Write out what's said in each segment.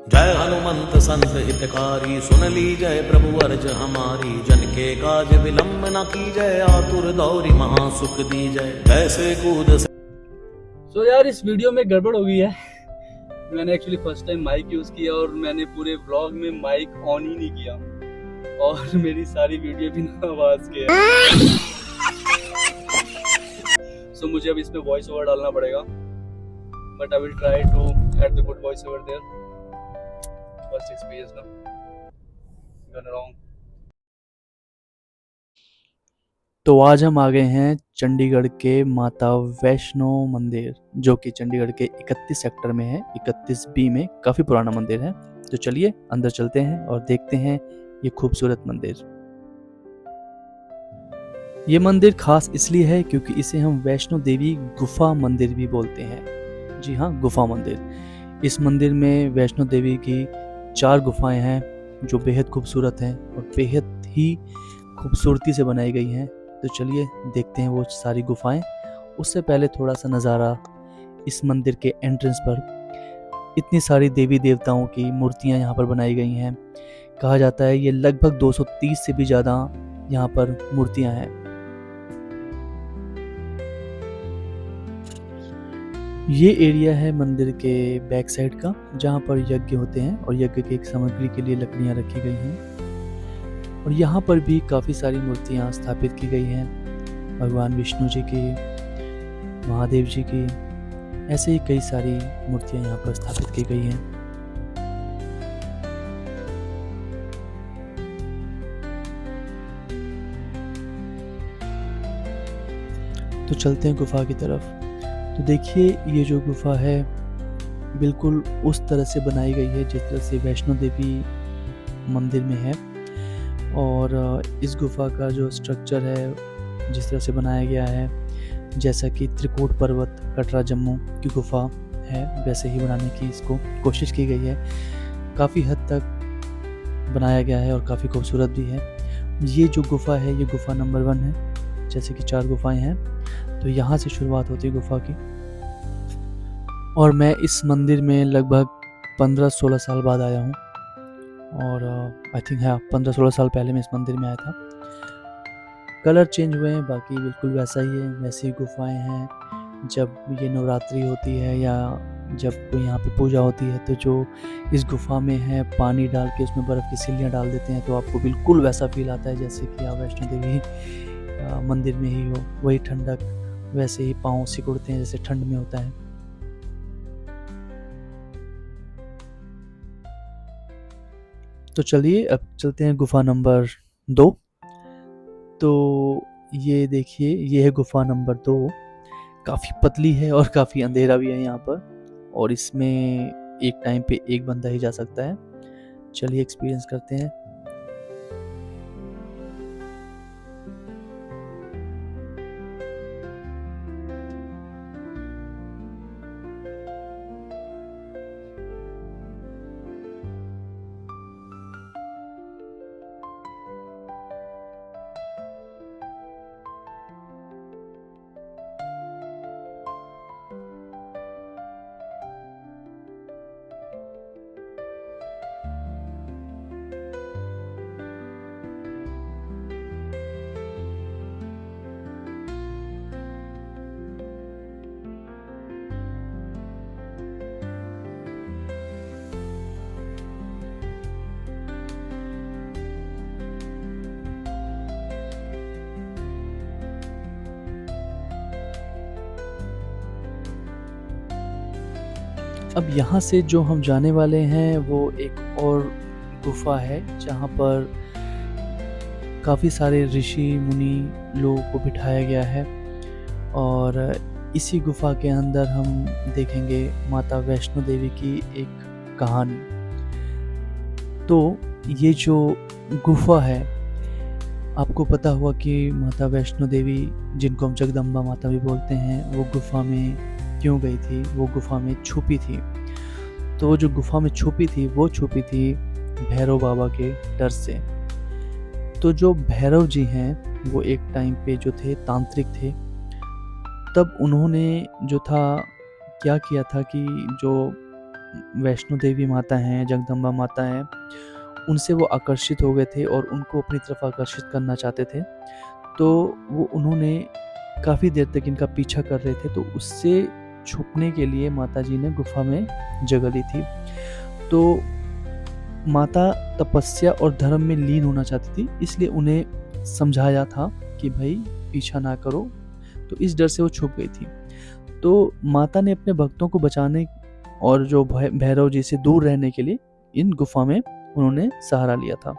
जय हनुमंत संत हितकारी, सुन ली जय प्रभु अर्ज हमारी। जन के काज विलंब न की जय, आतुर दौरी महासुख दी जय। जैसे कूद से सो यार इस वीडियो में गड़बड़ हो गई है। मैंने actually first time mic use किया और मैंने पूरे व्लॉग में माइक ऑन ही नहीं किया और मेरी सारी वीडियो बिना आवाज के है। सो मुझे अब इसमें वॉइस ओवर डालना पड़ेगा, but I will try to add the good voice over there. First experience ना गन रॉन्ग। तो आज हम आ गए हैं चंडीगढ़ के माता वैष्णो मंदिर, जो कि चंडीगढ़ के 31 सेक्टर में है, 31B में। काफ़ी पुराना मंदिर है। तो चलिए अंदर चलते हैं और देखते हैं ये खूबसूरत मंदिर। ये मंदिर खास इसलिए है क्योंकि इसे हम वैष्णो देवी गुफा मंदिर भी बोलते हैं। जी हाँ, गुफा मंदिर। इस मंदिर में वैष्णो देवी की 4 गुफाएं हैं जो बेहद खूबसूरत हैं और बेहद ही खूबसूरती से बनाई गई हैं। तो चलिए देखते हैं वो सारी गुफाएं। उससे पहले थोड़ा सा नज़ारा इस मंदिर के एंट्रेंस पर। इतनी सारी देवी देवताओं की मूर्तियां यहाँ पर बनाई गई हैं। कहा जाता है ये लगभग 230 से भी ज़्यादा यहाँ पर मूर्तियां हैं। ये एरिया है मंदिर के बैक साइड का, जहाँ पर यज्ञ होते हैं और यज्ञ की एक सामग्री के लिए लकड़ियाँ रखी गई हैं। और यहाँ पर भी काफ़ी सारी मूर्तियाँ स्थापित की गई हैं, भगवान विष्णु जी की, महादेव जी की। ऐसे ही कई सारी मूर्तियाँ यहाँ पर स्थापित की गई हैं। तो चलते हैं गुफा की तरफ। तो देखिए ये जो गुफा है बिल्कुल उस तरह से बनाई गई है जिस तरह से वैष्णो देवी मंदिर में है। और इस गुफा का जो स्ट्रक्चर है, जिस तरह से बनाया गया है, जैसा कि त्रिकूट पर्वत कटरा जम्मू की गुफा है, वैसे ही बनाने की इसको कोशिश की गई है। काफ़ी हद तक बनाया गया है और काफ़ी खूबसूरत भी है। ये जो गुफा है ये गुफा नंबर 1 है। जैसे कि 4 गुफाएं हैं, तो यहाँ से शुरुआत होती है गुफा की। और मैं इस मंदिर में लगभग 15-16 साल बाद आया हूँ। और आई थिंक हाँ 15-16 साल पहले मैं इस मंदिर में आया था। कलर चेंज हुए हैं, बाकी बिल्कुल वैसा ही है, वैसी गुफाएं हैं। जब ये नवरात्रि होती है या जब कोई यहाँ पे पूजा होती है, तो जो इस गुफा में है पानी डाल के उसमें बर्फ़ की सिल्लियाँ डाल देते हैं, तो आपको बिल्कुल वैसा फील आता है जैसे कि आप वैष्णो देवी मंदिर में ही हो। वही ठंडक, वैसे ही पाँव सिकुड़ते हैं जैसे ठंड में होता है। तो चलिए अब चलते हैं गुफा नंबर 2। तो ये देखिए ये है गुफा नंबर 2। काफ़ी पतली है और काफ़ी अंधेरा भी है यहाँ पर, और इसमें एक टाइम पे एक बंदा ही जा सकता है। चलिए एक्सपीरियंस करते हैं। अब यहाँ से जो हम जाने वाले हैं वो एक और गुफा है, जहाँ पर काफ़ी सारे ऋषि मुनि लोगों को बिठाया गया है। और इसी गुफा के अंदर हम देखेंगे माता वैष्णो देवी की एक कहानी। तो ये जो गुफा है, आपको पता हुआ कि माता वैष्णो देवी, जिनको हम जगदम्बा माता भी बोलते हैं, वो गुफा में क्यों गई थी? वो गुफा में छुपी थी। तो जो गुफा में छुपी थी वो छुपी थी भैरव बाबा के डर से। तो जो भैरव जी हैं वो एक टाइम पे जो थे तांत्रिक थे। तब उन्होंने जो था क्या किया था कि जो वैष्णो देवी माता हैं, जगदम्बा माता हैं, उनसे वो आकर्षित हो गए थे और उनको अपनी तरफ आकर्षित करना चाहते थे। तो उन्होंने काफ़ी देर तक इनका पीछा कर रहे थे, तो उससे छुपने के लिए माताजी ने गुफ़ा में जगह ली थी। तो माता तपस्या और धर्म में लीन होना चाहती थी, इसलिए उन्हें समझाया था कि भाई पीछा ना करो, तो इस डर से वो छुप गई थी। तो माता ने अपने भक्तों को बचाने और जो भैरव जी से दूर रहने के लिए इन गुफा में उन्होंने सहारा लिया था।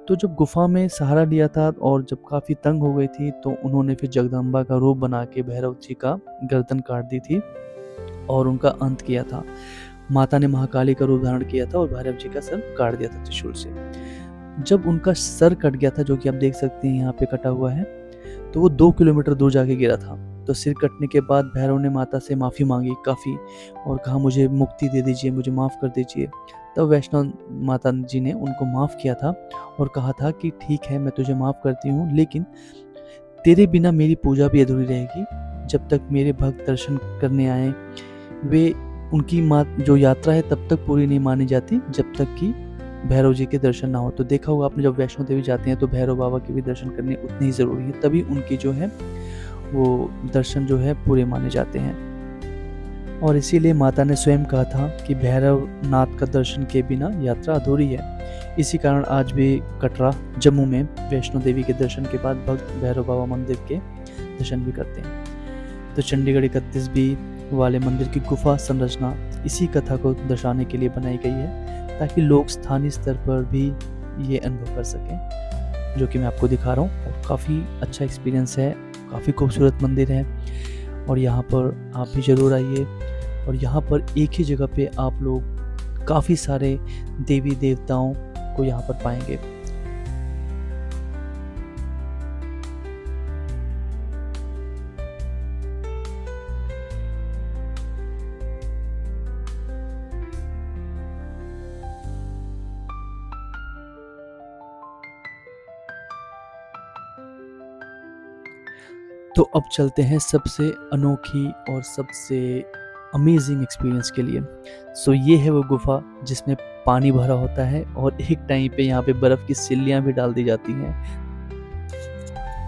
तो जब गुफा में सहारा लिया था और जब काफ़ी तंग हो गई थी, तो उन्होंने फिर जगदम्बा का रूप बना के भैरव जी का गर्दन काट दी थी और उनका अंत किया था। माता ने महाकाली का रूप धारण किया था और भैरव जी का सर काट दिया था त्रिशूल से। जब उनका सर कट गया था, जो कि आप देख सकते हैं यहाँ पे कटा हुआ है, तो वो 2 किलोमीटर दूर जाके गिरा था। तो सिर कटने के बाद भैरव ने माता से माफ़ी मांगी काफ़ी और कहा मुझे मुक्ति दे दीजिए, मुझे माफ़ कर दीजिए। तब वैष्णो माता जी ने उनको माफ़ किया था और कहा था कि ठीक है, मैं तुझे माफ़ करती हूँ, लेकिन तेरे बिना मेरी पूजा भी अधूरी रहेगी। जब तक मेरे भक्त दर्शन करने आए, वे उनकी जो यात्रा है तब तक पूरी नहीं मानी जाती जब तक कि भैरव जी के दर्शन ना हो। तो देखा होगा आपने, जब वैष्णो देवी जाते हैं तो भैरव बाबा के भी दर्शन करने उतने ही ज़रूरी है, तभी उनकी जो है वो दर्शन जो है पूरे माने जाते हैं। और इसीलिए माता ने स्वयं कहा था कि भैरव नाथ का दर्शन के बिना यात्रा अधूरी है। इसी कारण आज भी कटरा जम्मू में वैष्णो देवी के दर्शन के बाद भक्त भैरव बाबा मंदिर के दर्शन भी करते हैं। तो चंडीगढ़ 31B वाले मंदिर की गुफा संरचना इसी कथा को दर्शाने के लिए बनाई गई है, ताकि लोग स्थानीय स्तर पर भी ये अनुभव कर सकें, जो कि मैं आपको दिखा रहा हूँ। और काफ़ी अच्छा एक्सपीरियंस है, काफ़ी खूबसूरत मंदिर है और यहाँ पर आप भी ज़रूर आइए। और यहाँ पर एक ही जगह पे आप लोग काफ़ी सारे देवी देवताओं को यहाँ पर पाएंगे। तो अब चलते हैं सबसे अनोखी और सबसे अमेजिंग एक्सपीरियंस के लिए। सो ये है वो गुफा जिसमें पानी भरा होता है और एक टाइम पे यहाँ पे बर्फ़ की सिल्लियाँ भी डाल दी जाती हैं,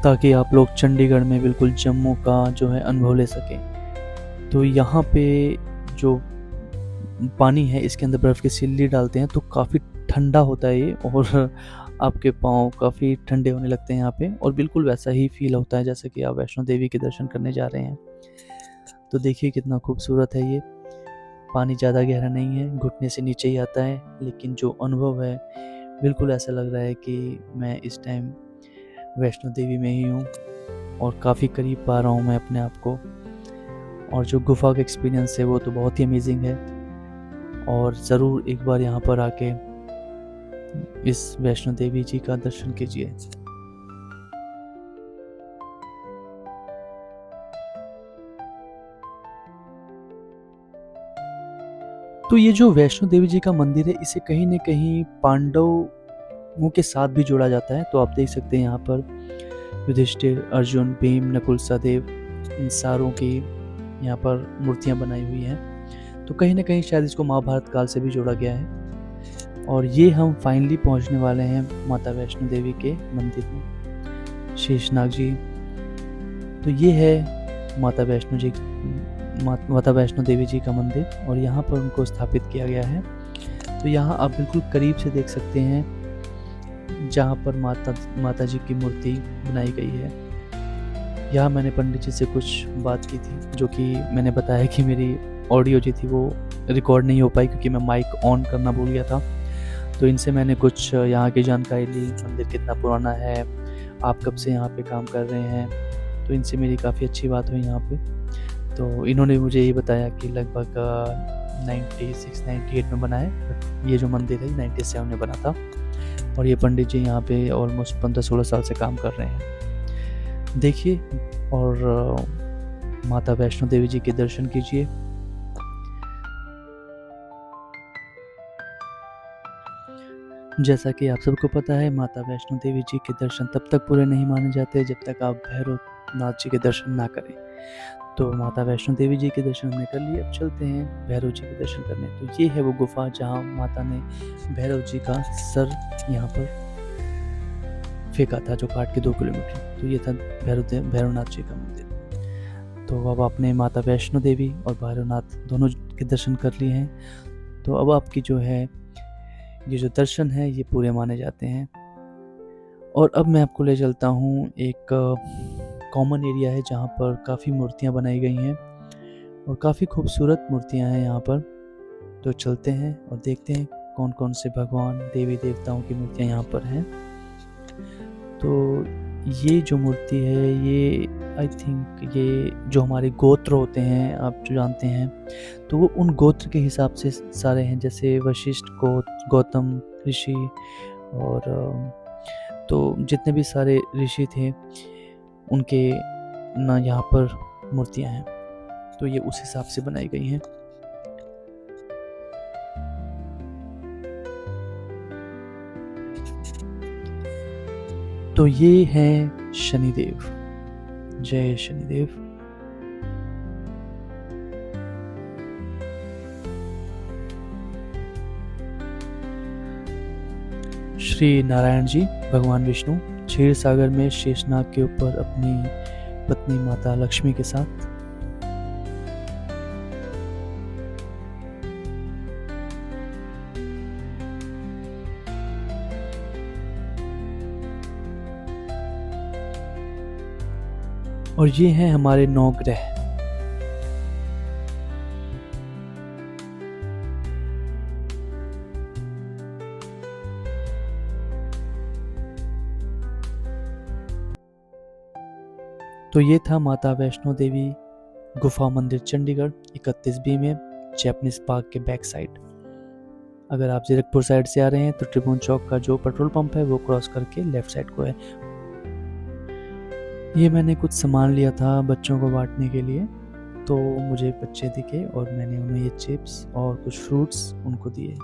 ताकि आप लोग चंडीगढ़ में बिल्कुल जम्मू का जो है अनुभव ले सकें। तो यहाँ पे जो पानी है, इसके अंदर बर्फ़ की सिल्ली डालते हैं तो काफ़ी ठंडा होता है ये, और आपके पाँव काफ़ी ठंडे होने लगते हैं यहाँ पे, और बिल्कुल वैसा ही फील होता है जैसे कि आप वैष्णो देवी के दर्शन करने जा रहे हैं। तो देखिए कितना खूबसूरत है ये। पानी ज़्यादा गहरा नहीं है, घुटने से नीचे ही आता है, लेकिन जो अनुभव है बिल्कुल ऐसा लग रहा है कि मैं इस टाइम वैष्णो देवी में ही हूँ और काफ़ी करीब पा रहा हूँ मैं अपने आप को। और जो गुफा का एक्सपीरियंस है वो तो बहुत ही अमेजिंग है, और ज़रूर एक बार यहाँ पर आके इस वैष्णो देवी जी का दर्शन कीजिए। तो ये जो वैष्णो देवी जी का मंदिर है, इसे कहीं न कहीं पांडवों के साथ भी जोड़ा जाता है। तो आप देख सकते हैं यहाँ पर युधिष्ठिर, अर्जुन, भीम, नकुल, सहदेव, इन सारों की यहाँ पर मूर्तियाँ बनाई हुई हैं। तो कहीं न कहीं शायद इसको महाभारत काल से भी जोड़ा गया है। और ये हम फाइनली पहुँचने वाले हैं माता वैष्णो देवी के मंदिर में, शेषनाग जी। तो ये है माता वैष्णो देवी जी का मंदिर, और यहाँ पर उनको स्थापित किया गया है। तो यहाँ आप बिल्कुल करीब से देख सकते हैं जहाँ पर माता जी की मूर्ति बनाई गई है। यहाँ मैंने पंडित जी से कुछ बात की थी, जो कि मैंने बताया कि मेरी ऑडियो जो थी वो रिकॉर्ड नहीं हो पाई क्योंकि मैं माइक ऑन करना भूल गया था। तो इनसे मैंने कुछ यहाँ की जानकारी ली, मंदिर कितना पुराना है, आप कब से यहाँ पे काम कर रहे हैं। तो इनसे मेरी काफ़ी अच्छी बात हुई यहाँ पे। तो इन्होंने मुझे ये बताया कि लगभग 96-98 में बना है, बट ये जो मंदिर है 97 में बना था, और ये पंडित जी यहाँ पे ऑलमोस्ट 15-16 साल से काम कर रहे हैं। देखिए और माता वैष्णो देवी जी के दर्शन कीजिए। जैसा कि आप सबको पता है, माता वैष्णो देवी जी के दर्शन तब तक पूरे नहीं माने जाते जब तक आप भैरव नाथ जी के दर्शन ना करें। तो माता वैष्णो देवी जी के दर्शन हमने कर लिए। अब चलते हैं भैरव जी के दर्शन करने। तो ये है वो गुफा जहाँ माता ने भैरव जी का सर यहाँ पर फेंका था, जो काट के 2 किलोमीटर। तो ये था भैरवनाथ जी का मंदिर। तो अब आपने माता वैष्णो देवी और भैरवनाथ दोनों के दर्शन कर लिए हैं। तो अब आपकी जो है ये जो दर्शन है ये पूरे माने जाते हैं। और अब मैं आपको ले चलता हूँ एक कॉमन एरिया है जहाँ पर काफ़ी मूर्तियाँ बनाई गई हैं और काफ़ी खूबसूरत मूर्तियाँ हैं यहाँ पर। तो चलते हैं और देखते हैं कौन कौन से भगवान देवी देवताओं की मूर्तियाँ यहाँ पर हैं। तो ये जो मूर्ति है ये आई थिंक ये जो हमारे गोत्र होते हैं, आप जो जानते हैं, तो वो उन गोत्र के हिसाब से सारे हैं। जैसे वशिष्ठ गोत्र, गौतम ऋषि और तो जितने भी सारे ऋषि थे उनके ना यहाँ पर मूर्तियाँ हैं। तो ये उस हिसाब से बनाई गई हैं। तो ये हैं शनिदेव। जय शनिदेव। श्री नारायण जी भगवान विष्णु क्षीर सागर में शेषनाग के ऊपर अपनी पत्नी माता लक्ष्मी के साथ। और ये हैं हमारे 9 ग्रह। तो ये था माता वैष्णो देवी गुफा मंदिर चंडीगढ़ 31B में जैपनीज पार्क के बैक साइड। अगर आप जीरकपुर साइड से आ रहे हैं तो ट्रिब्यून चौक का जो पेट्रोल पंप है वो क्रॉस करके लेफ्ट साइड को है। ये मैंने कुछ सामान लिया था बच्चों को बांटने के लिए, तो मुझे बच्चे दिखे और मैंने उन्हें ये चिप्स और कुछ फ्रूट्स उनको दिए।